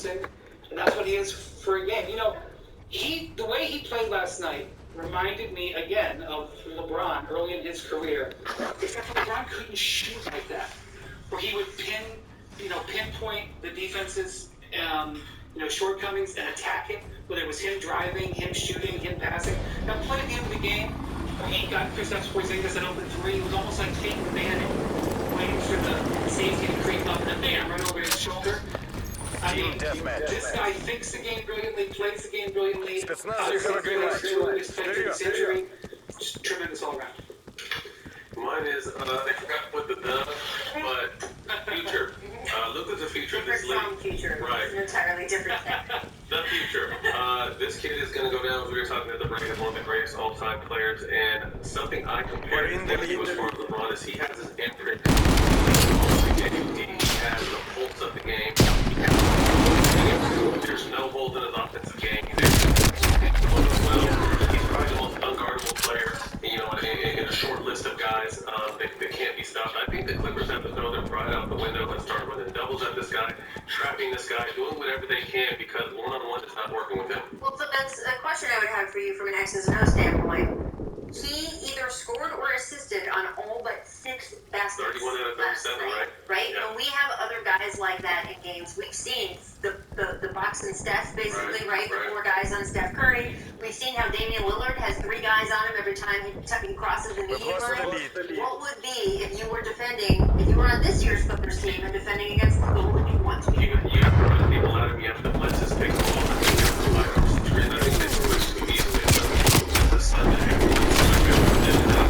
instinct, and that's what he is for a game. You know, the way he played last night reminded me again of LeBron early in his career, except for LeBron couldn't shoot like that, where he would pinpoint the defense's shortcomings and attack it, whether it was him driving, him shooting, him passing. Now, play at the end of the game, where he got Kristaps Porzingis an open three. It was almost like Peyton Manning waiting for the safety to creep up and bam, right over his shoulder. I mean, this guy thinks the game brilliantly, plays the game brilliantly. Century, just tremendous all around. Mine is, they forgot to put the dub, but future. Luka's a future of this league. Future. Right. It's an entirely different thing. The future. This kid is going to go down, as we were talking at the break, as one of the greatest all-time players, and something I compare him to as far as LeBron is he has his imprint. He has the pulse of the game. There's no holes in his offensive game. He's probably the most unguardable player, in a short list of guys that can't be stopped. I think the Clippers have to throw their pride out the window and start running doubles at this guy, trapping this guy, doing whatever they can because one-on-one is not working with him. Well, so that's a question I would have for you from an X's and O's standpoint. He either scored or assisted on all but 6 baskets. 31 out of 37, right? Right? Yeah. When we have other guys like that in games, we've seen the Bucks and Steph, basically, right? The 4 guys on Steph Curry. We've seen how Damian Lillard has 3 guys on him every time he crosses the median line. What would be if you were on this year's Clippers team and defending against the goal that you want to be? You have to run people out of him. You have to blitz his pick and roll. I think they switched too easily. The Sunday.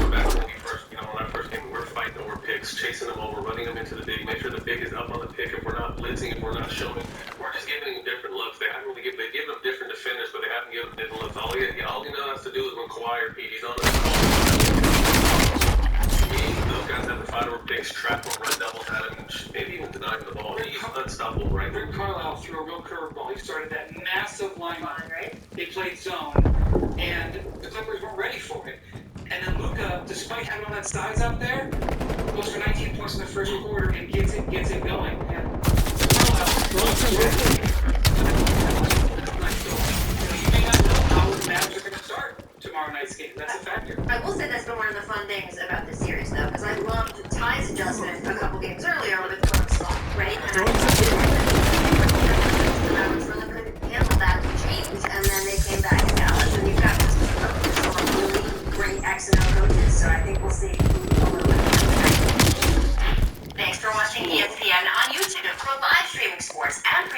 When I first came, we're fighting over picks, chasing them over, running them into the big, make sure the big is up on the pick. If we're not blitzing, if we're not showing, we're just giving them different looks. They haven't really they give them different defenders, but they haven't given them different looks. All you know has to do is when Kawhi or PD's on the ball. Those guys have to fight over picks, trap them, run doubles at him, maybe even deny him the ball. He's unstoppable right there. Carlisle threw a real curveball. He started that massive lineup. Right? They played zone, and the Clippers weren't ready for it. And then Luka, despite having all that size out there, goes for 19 points in the first quarter and gets it going. And you may not know how the Mavs are going to start tomorrow night's game. That's a factor. I will say that's been one of the fun things about this series, though, because I loved Ty's adjustment a couple games earlier with the Clippers spot, right? And the Mavericks really couldn't handle that change, and then they came back to Dallas, and you've got this really great X and O coaches, so I think we'll see a little bit more tonight. Thanks for watching ESPN on YouTube for live streaming sports and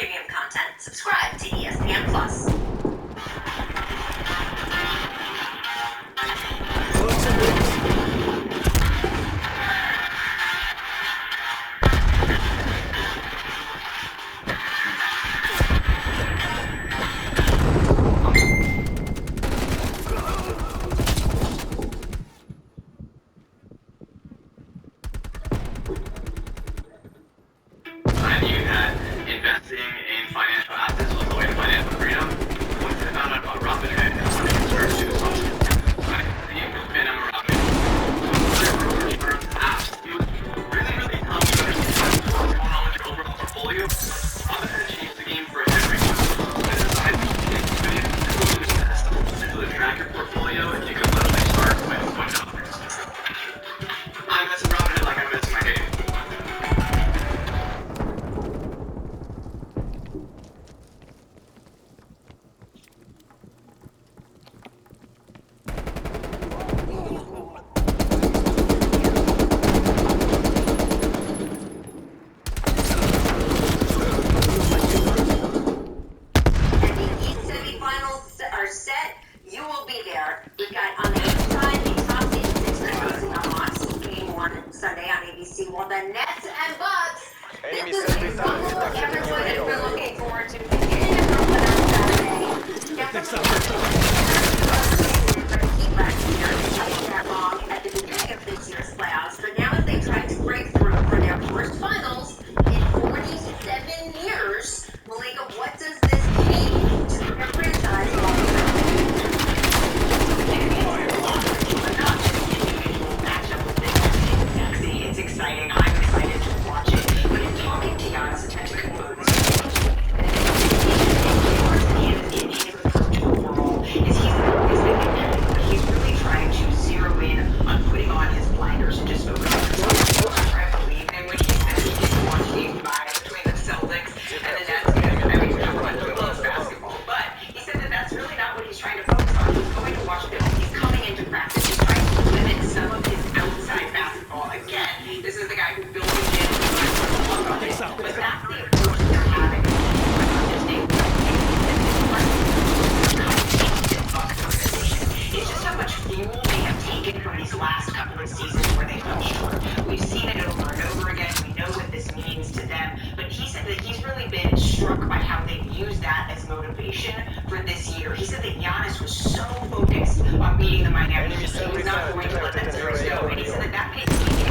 how they've used that as motivation for this year. He said that Giannis was so focused on beating the Miami Heat, he was not going to let that series go. And he said that that made the Heat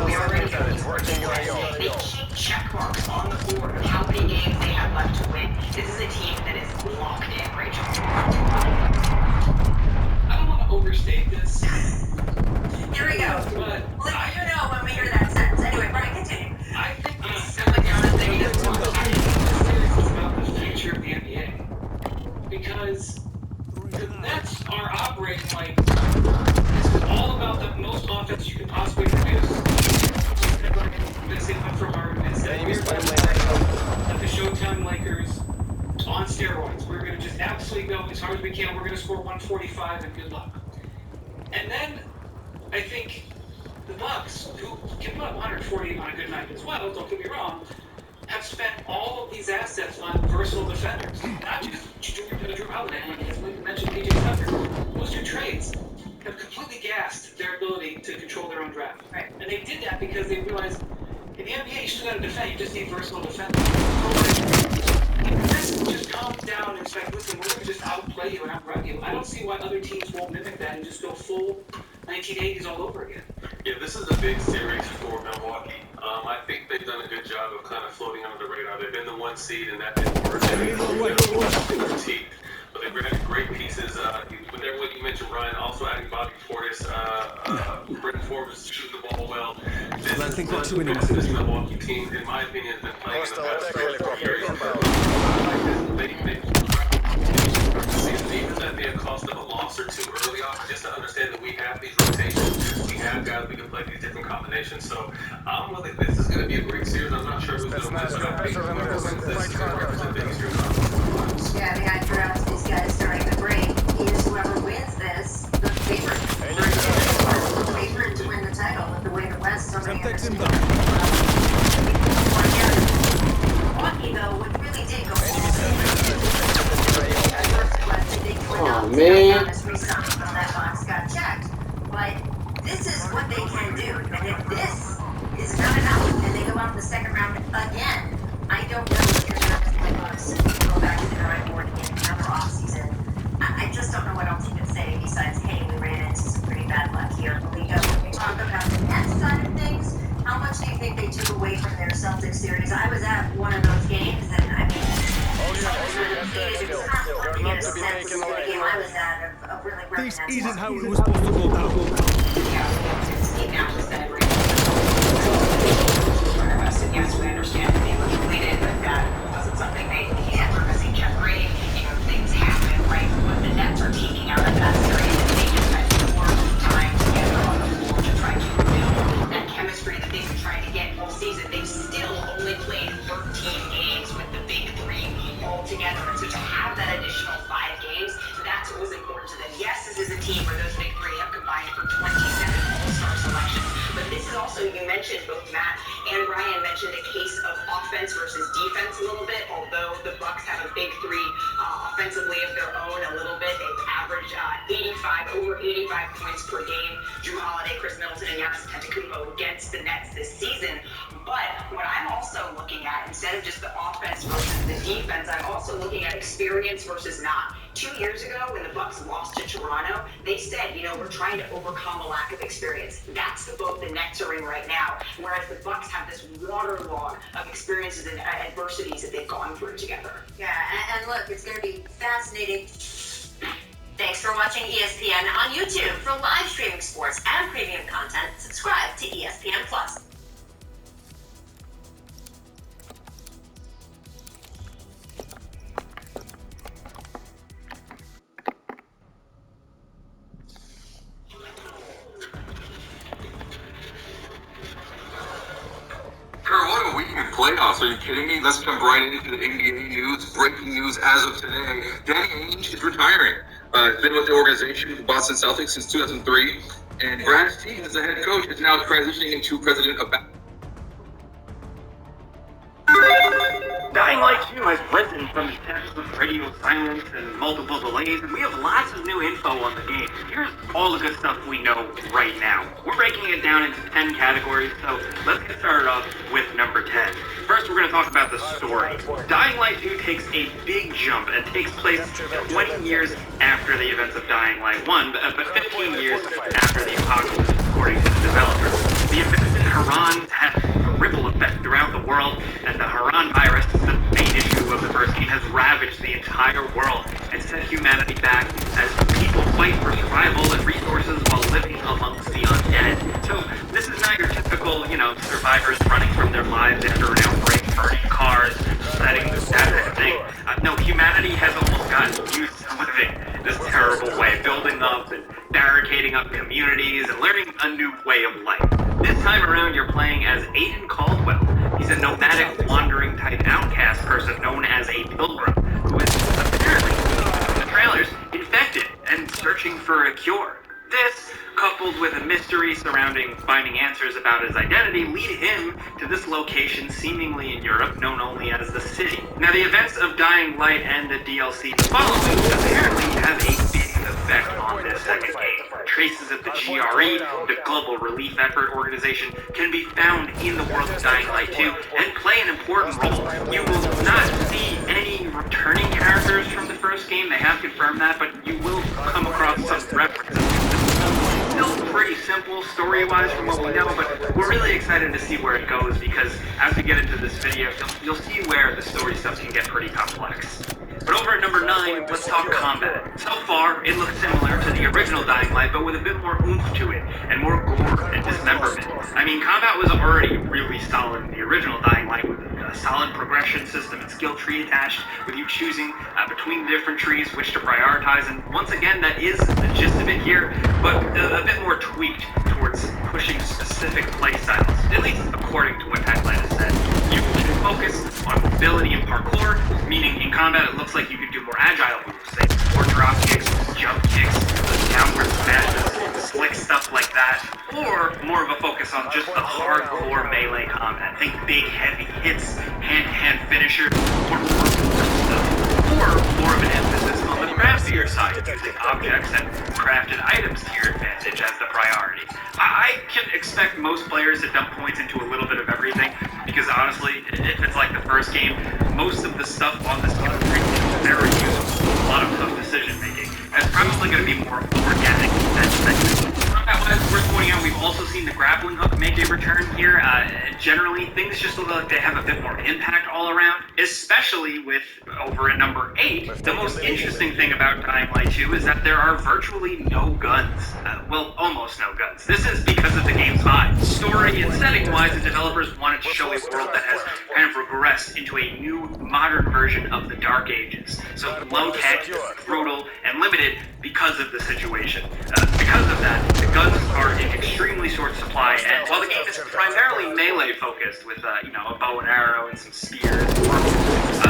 we are ready to they keep check marks on the board of how many games they have left to win. This is a team that is locked in, Rachel. I don't want to overstate this. Here we go. But Well, you know when we hear that sentence. Anyway, Brian, continue. I think this Sounds like you're on a thing series is about the future of the NBA. Because the Nets are operating like this is all about the most offense you can possibly produce. Missing up from our like the Showtime Lakers on steroids. We're going to just absolutely go as hard as we can. We're going to score 145 and good luck. And then I think the Bucks, who can put up 140 on a good night as well, don't get me wrong, have spent all of these assets on versatile defenders. Not just Drew Holiday, as we mentioned, PJ Tucker. Those two trades have completely gassed their ability to control their own draft. Right. And they did that because they realized in the NBA, you still got to defend. You just need versatile defenders. If this just calms down and say, listen, we're going to just outplay you and outrun you, I don't see why other teams won't mimic that and just go full 1980s all over again. Yeah, this is a big series for Milwaukee. I think they've done a good job of kind of floating under the radar. They've been the 1 seed, and that didn't work. But they've had great pieces. With everyone you mentioned, Ryan, also adding Bobby Portis, Britton Forbes shooting the ball well. This Milwaukee team, in my opinion, has been playing in the past 3 or 4 years. Even that may have cost them a loss or two early on, just to understand that we have these rotations, we have guys we can play these different combinations. So this is going to be a great series. I'm not sure who's going to win, but I think whoever wins this is going to represent the Eastern Conference. Yeah, the guy throughout these guys starting the break is whoever wins this, the favorite. The favorite to win the title with the way the West so many other teams. Milwaukee, though, what really did go oh, man. That box got checked. But this is what they can do. And if this is not enough and they go out in the second round again, I don't know if you're going to play Bucks go back to the drawing board in another offseason. I just don't know what else you can say besides, hey, we ran into some pretty bad luck here. When we talk about the Nets side of things, how much do you think they took away from their Celtics series? I was at one of those games, and I mean, this isn't how it was supposed to go down. Yes, we understand that they were completed, but that wasn't something they had. We're missing Jeff Green. Things happen, right? But the Nets are taking out of that series, and they just spent more time together on the floor to try to build that chemistry that they've been trying to get all season. They've still only played 13 games with the big three all together. And so to have that additional 5 games, that's what was important to them. Yes, this is a team where those big three have combined for 27 All-Star selections. But this is also, you mentioned, both Matt and Ryan mentioned a case of offense versus defense a little bit, although the Bucks have a big three offensively of their own a little bit. They've averaged over 85 points per game. Drew Holiday, Chris Middleton, and Giannis Antetokounmpo against the Nets this season. But what I'm also looking at, instead of just the offense versus the defense, I'm also looking at experience versus not. 2 years ago, when the Bucks lost to Toronto, they said, we're trying to overcome a lack of experience. That's the boat the Nets are in right now, whereas the Bucks have this waterlog of experiences and adversities that they've gone through together. Yeah, and look, it's going to be fascinating. Thanks for watching ESPN on YouTube. For live streaming sports and premium content, subscribe to ESPN+. What a week in playoffs. Are you kidding me? Let's jump right into the NBA news. Breaking news as of today. Danny Ainge is retiring. He's been with the organization, the Boston Celtics, since 2003. And Brad Stevens, as the head coach, is now transitioning into president of Dying Like You has risen from the tests of radio silence and multiple delays, and we have lots of new info on the game. Here's all the good stuff we know right now. We're breaking it down into 10 categories, so let's get started off with number 10. First we're going to talk about the story. Dying Light 2 takes a big jump and takes place 20 years after the events of Dying Light 1, but 15 years after the apocalypse, according to the developers. The events in Haran had a ripple effect throughout the world, and the Haran virus, the main issue of the first game, has ravaged the entire world and set humanity back as people fight for survival and resources while living amongst the undead. So this is not your typical, survivors running from their lives after an outbreak, burning cars, setting that kind of thing. No, humanity has almost gotten used to living this terrible way, building up and barricading up communities and learning a new way of life. This time around, you're playing as Aiden Caldwell. He's a nomadic, wandering type outcast person known as a pilgrim, who is apparently, in the trailers, infected and searching for a cure. This, coupled with a mystery surrounding finding answers about his identity, lead him to this location seemingly in Europe, known only as the City. Now, the events of Dying Light and the DLC following apparently have a big effect on this second game. Traces of the GRE, the Global Relief Effort Organization, can be found in the world of Dying Light 2 and play an important role. You will not see any returning characters from the first game, they have confirmed that, but you will come across some references. Still pretty simple story-wise from what we know, but we're really excited to see where it goes because as we get into this video, you'll see where the story stuff can get pretty complex. But over at number 9, let's talk combat. So far, it looks similar to the original Dying Light, but with a bit more oomph to it, and more gore and dismemberment. I mean, combat was already really solid in the original Dying Light, with a solid progression system and skill tree attached, with you choosing between different trees which to prioritize, and once again, that is the gist of it here, but a bit more tweaked towards pushing specific playstyles, at least according to what Techland has said. You can focus on mobility and parkour, meaning in combat it looks like you could do more agile moves, say more drop kicks, jump kicks, downward smashes, slick stuff like that, or more of a focus on just the hardcore melee combat. Think big heavy hits, hand-to-hand finishers, or more of an emphasis on the craftier side, using objects and crafted items to your advantage as the priority. I can expect most players to dump points into a little bit of everything, because honestly, if it's like the first game, most of the stuff on this game is very useful. A lot of tough decision making. It's probably going to be more organic than segmented. Combat-wise, worth pointing out, we've also seen the grappling hook make a return here. Generally, things just look like they have a bit more impact all around, especially with, over at number 8, the most interesting thing about Dying Light 2 is that there are virtually no guns. Well, almost no guns. This is because of the game's vibe. Story and setting-wise, the developers wanted to show a world that has kind of regressed into a new, modern version of the Dark Ages. So low-tech, brutal, and limited because of the situation. Because of that, the guns are in extremely short supply, and while the game is primarily melee-focused with, a bow and arrow and some spears,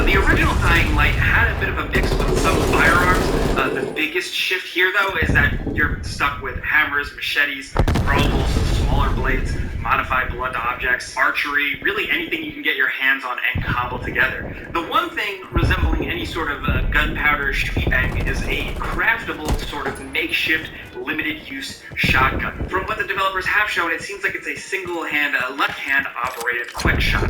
the original Dying Light had a bit of a mix with some firearms. The biggest shift here, though, is that you're stuck with hammers, machetes, throwables, smaller blades, modified blunt objects, archery, really anything you can get your hands on and cobble together. The one thing resembling any sort of gunpowder shebang is a craftable sort of makeshift limited-use shotgun. From what the developers have shown, it seems like it's a single-hand, left-hand operated quick shot,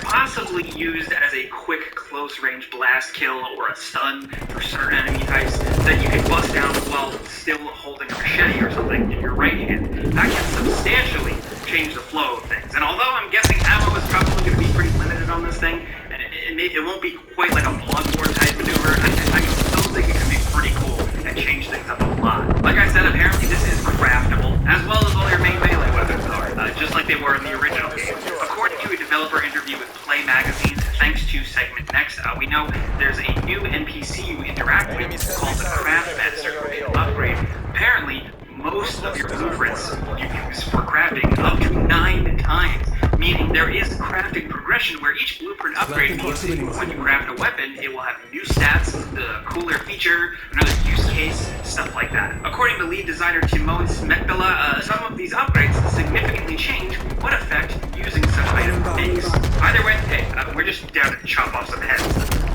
possibly used as a quick close-range blast kill or a stun for certain enemy types that you can bust down while still holding a machete or something in your right hand. That can substantially change the flow of things. And although I'm guessing ammo is probably going to be pretty limited on this thing, and it won't be quite like a Bloodborne type maneuver, I still think it could be pretty cool and change things up a lot. Like I said, apparently this is craftable, as well as all your main melee weapons are, just like they were in the original game. According to a developer interview with Play Magazine, thanks to Segment Next, we know there's a new NPC you interact with called the Craftmaster who can upgrade. Apparently, most of your blueprints you use for crafting up to 9 times, meaning there is crafting progression where each blueprint upgrade means when you craft a weapon, it will have new stats, the cooler feature, another use case, stuff like that. According to lead designer Timon Smekbala, some of these upgrades significantly change what effect using such item makes. Either way, hey, we're just down to chop off some heads.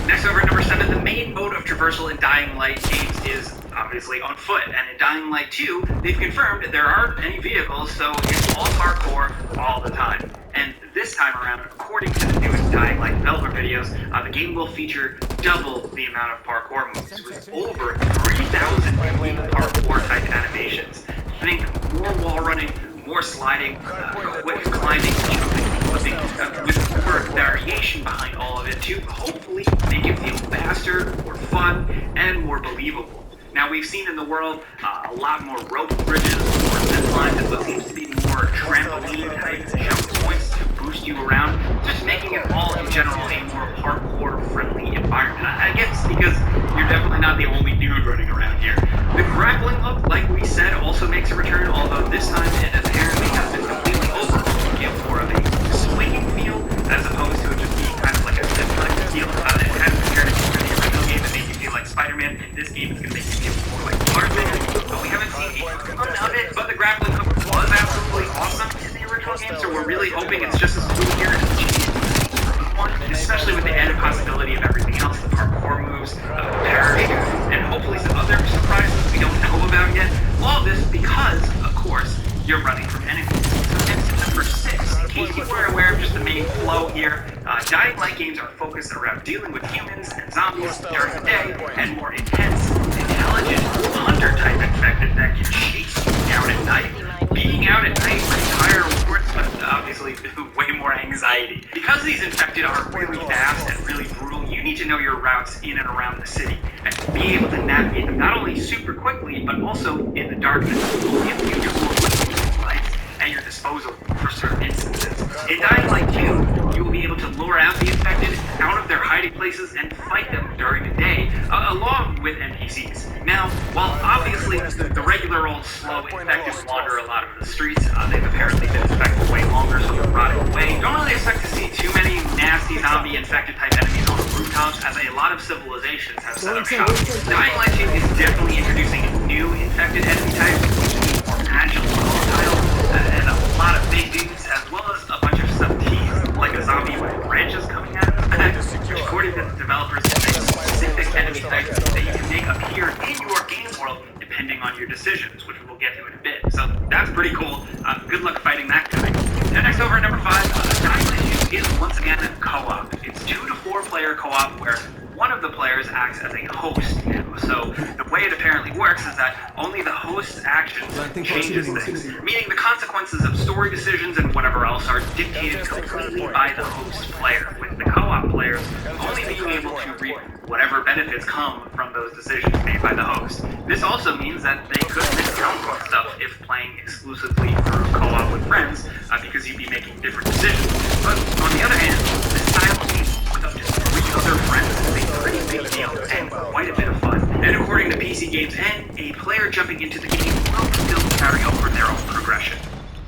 Next, over at number 7, the main mode of traversal in Dying Light games is obviously on foot, and in Dying Light 2, they've confirmed there aren't any vehicles, so it's all hardcore all the time. And this this time around, according to the newest Dying Light developer videos, the game will feature double the amount of parkour moves, with over 3,000 unique parkour type animations. Think more wall running, more sliding, quick climbing, jumping, flipping, with more variation behind all of it to hopefully make it feel faster, more fun, and more believable. Now, we've seen in the world a lot more rope bridges, more zip lines, and what seems to be more trampoline-type jump points to boost you around, just making it all, in general, a more parkour-friendly environment. I guess because you're definitely not the only dude running around here. The grappling look, like we said, also makes a return, although this time it apparently has been completely overhauled to give more of a swinging feel, as opposed to it just being kind of like a zip-line feel. It has compared to the original game that made you feel like Spider-Man, and this game is going to make you feel more like Tarzan. We haven't seen a ton of it, but the grappling hook was absolutely awesome in the original game, so we're really hoping it's just as cool here as especially with the added possibility of everything else, the parkour moves, parachutes, and hopefully some other surprises we don't know about yet. All this because, of course, you're running from enemies. So next to number 6, in case you weren't aware of just the main flow here, Dying Light games are focused around dealing with humans and zombies during the day, and more intense, intelligent, hunter-type infected that can chase you down at night. Being out at night brings higher rewards, but obviously way more anxiety. Because these infected are really fast and really brutal, you need to know your routes in and around the city, and be able to navigate them not only super quickly, but also in the darkness. Will give you tools with lights at your disposal for certain instances. In Dying Light 2, you will be able to lure out the infected out of their hiding places and fight them during the day, along with NPCs. Now, while obviously the regular old slow infected wander a lot of the streets, they've apparently been infected way longer, so they're rotting away. Don't really expect to see too many nasty zombie infected type enemies on the rooftops, as a lot of civilizations have set up shop. Dying Light 2 is definitely introducing new infected enemy types, which is more agile and volatile, and a lot of big dudes, as well as a bunch of subtleties, like a zombie with branches coming out of his back. According to the developers, there's specific enemy types that you can make appear in your game world depending on your decisions, which we'll get to in a bit. So that's pretty cool. Good luck fighting that guy. Now next over at number 5, Dying Light 2 is once again co-op. It's 2 to 4 player co-op where one of the players acts as a host now. So the way it apparently works is that only the host's actions changes things, meaning the consequences of story decisions and whatever else are dictated completely by the host player, with the co-op players only being able to reap whatever benefits come from those decisions made by the host. This also means that they could miss out on stuff if playing exclusively through co-op with friends, because you'd be making different decisions. But on the other hand, this style of game with up to 3 other friends is a pretty big deal and quite a bit of fun. And according to PC Games N, a player jumping into the game will still carry over their own progression.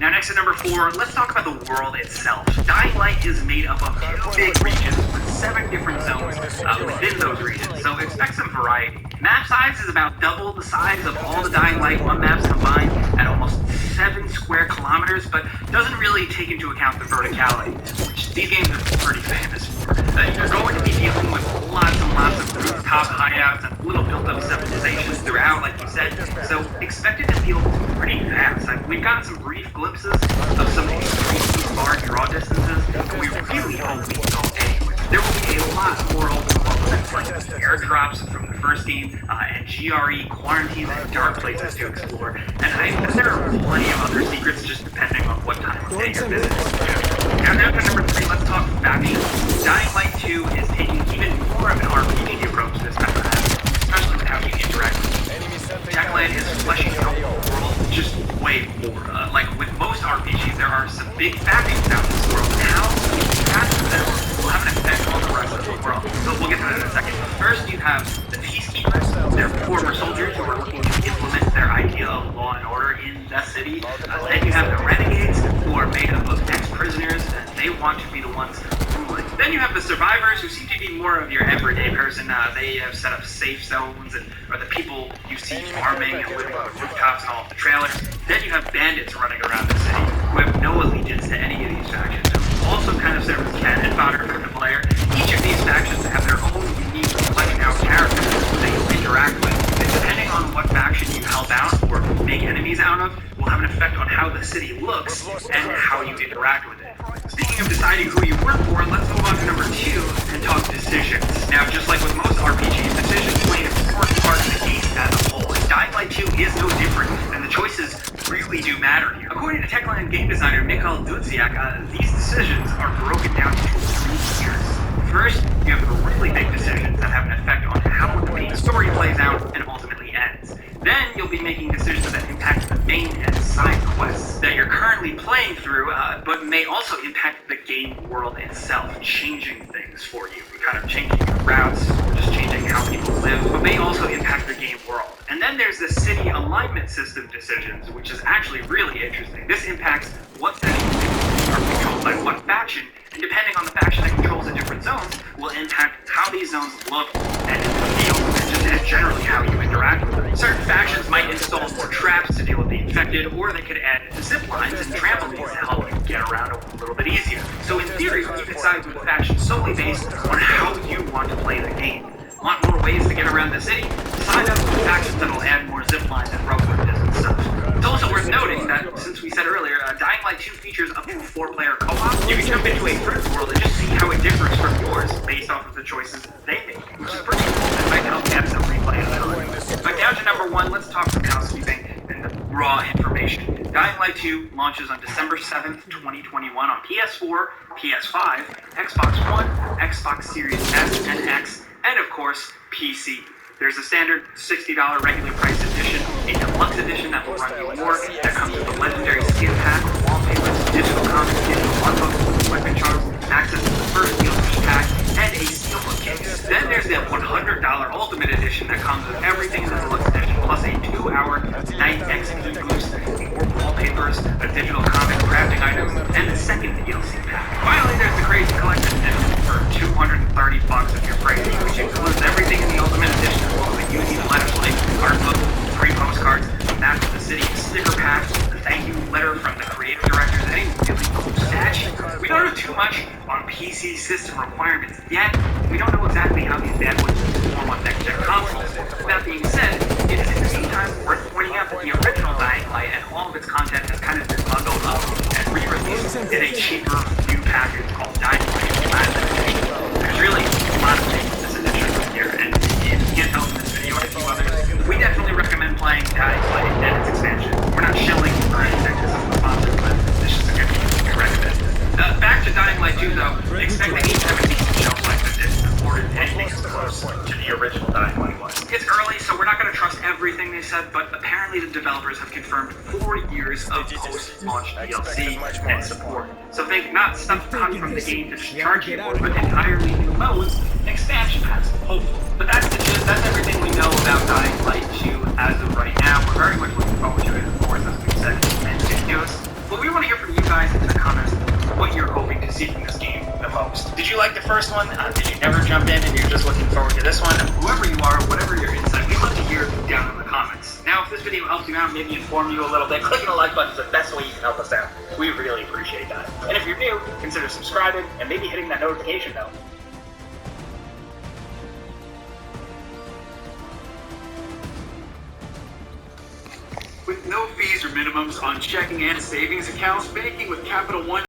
Now next at number 4, let's talk about the world itself. Dying Light is made up of 2 big regions with 7 different zones within those regions, so expect some variety. Map size is about double the size of all the Dying Light 1 maps combined at almost 7 square kilometers, but doesn't really take into account the verticality, which these games are pretty famous for. You're going to be dealing with lots and lots of rooftop hideouts and little built-up civilizations throughout, like you said, so expect it to feel pretty fast. We've gotten some brief glimpses of some extremely far draw distances, and we really hope we can go anywhere. There will be a lot more open world events like airdrops from the first game, and GRE quarantines and dark places to explore, and I bet there are plenty of other secrets just depending on what time of day you're visiting. Now down to number 3, let's talk factions. Dying Light 2 is taking even more of an RPG approach this time around, especially with how you interact with people. Techland is fleshing out the world just way more. Like with most RPGs, there are some big factions out in this world, and how you interact with them will have an effect on the rest of the world. So we'll get to that in a second. First, you have the Peacekeepers. They're former soldiers who are looking to implement their idea of law and order in the city. Then you have the Renegades, who are made up of ex-prisoners, and they want to be the ones ruling. Then you have the Survivors, who seem to be more of your everyday person. They have set up safe zones and are the people you see farming and living on the rooftops and all of the trailers. Then you have bandits running around the city who have no allegiance to any of these factions, who also kind of serve as cannon fodder for the player. Each of these factions have their own unique fleshed out characters that you interact with, and depending on what faction you help out or make enemies out of, will have an effect on how the city looks and how you interact with it. Speaking of deciding who you work for, let's move on to number 2 and talk decisions. Now, just like with most RPGs, decisions play an important part of the game as a whole. And Dying Light 2 is no different, and the choices really do matter here. According to Techland game designer Mikhail Dudziak, these decisions are broken down into 3 tiers. First, you have the really big decisions that have an effect on how the main story plays out and ultimately ends. Then you'll be making decisions that impact the main and side quests that you're currently playing through, but may also impact the game world itself, changing things for you, kind of changing your routes, or just changing how people live, but may also impact the game world. And then there's the city alignment system decisions, which is actually really interesting. This impacts what sections are controlled by what faction, and depending on the faction that controls the different zones, will impact how these zones look and feel, and just generally how you interact with them. Certain factions might install more traps to deal with the infected, or they could add zip lines and trampolines to help you get around a little bit easier. So in theory, you can side with the faction solely based on how you want to play the game. Want more ways to get around the city? Sign up with factions that'll add more zip lines and rope bridges and stuff. It's also worth noting that, since we said earlier, Dying Light 2 features up to 4-player co-op. You can jump into a friend's world and just see how it differs from yours based off of the choices they make, which is pretty cool. That might help add some replay ability. But down to number 1, let's talk some housekeeping and the raw information. Dying Light 2 launches on December 7th, 2021 on PS4, PS5, Xbox One, Xbox Series S and X, and of course, PC. There's a standard $60 regular price edition, a deluxe edition that will run you more, that comes with a legendary skin pack, wallpapers, digital comics, digital art books, weapon charms, access to the first DLC pack, and a steelbook case. Then there's the $100 Ultimate Edition that comes with everything in the deluxe edition, plus a 2-hour night XP boost, more wallpapers, a digital comic, crafting items, and the second DLC pack. Finally, there's the Crazy Collection Edition for $230 if you're crazy, which includes everything in the Ultimate Edition, as well as a unique flashlight, art book, 3 postcards, a map of the city, sticker pack, a thank you letter from the creative directors, and a really cool statue. We don't know too much on PC system requirements yet. We don't know exactly how these bad boys will perform on next-gen consoles. That being said, it is in the meantime worth pointing out that the original Dying Light and all of its content has kind of been bundled up and re-released in a cheaper new package called Dying Light Platinum Edition. There's really a lot of things in this edition here, and if you can't tell from this video and a few others, we definitely recommend playing Dying Light and its expansion. We're not shilling for anything because it's sponsored, but this is a good game we recommend. Back to Dying Light 2 though, expect that each have a decent shelf life that is supported anything as close to the original Dying Light was. It's early, so we're not going to trust everything they said, but apparently the developers have confirmed 4 years of post-launch DLC and support. So think not stuff cut from the game to charge you for, but entirely new modes and expansion packs, hopefully. But that's the gist, that's everything we know about Dying Light 2 as of right now. We're very much looking forward to it, of course, as we said, and videos. But we want to hear from you guys in the comments what you're hoping to see from this game the most. Did you like the first one? Did you never jump in and you're just looking forward to this one? Whoever you are, whatever your insight, we'd love to hear down in the comments. Now, if this video helped you out, maybe informed you a little bit, clicking the like button is the best way you can help us out. We really appreciate that. And if you're new, consider subscribing and maybe hitting that notification bell. With no fees or minimums on checking and savings accounts, banking with Capital One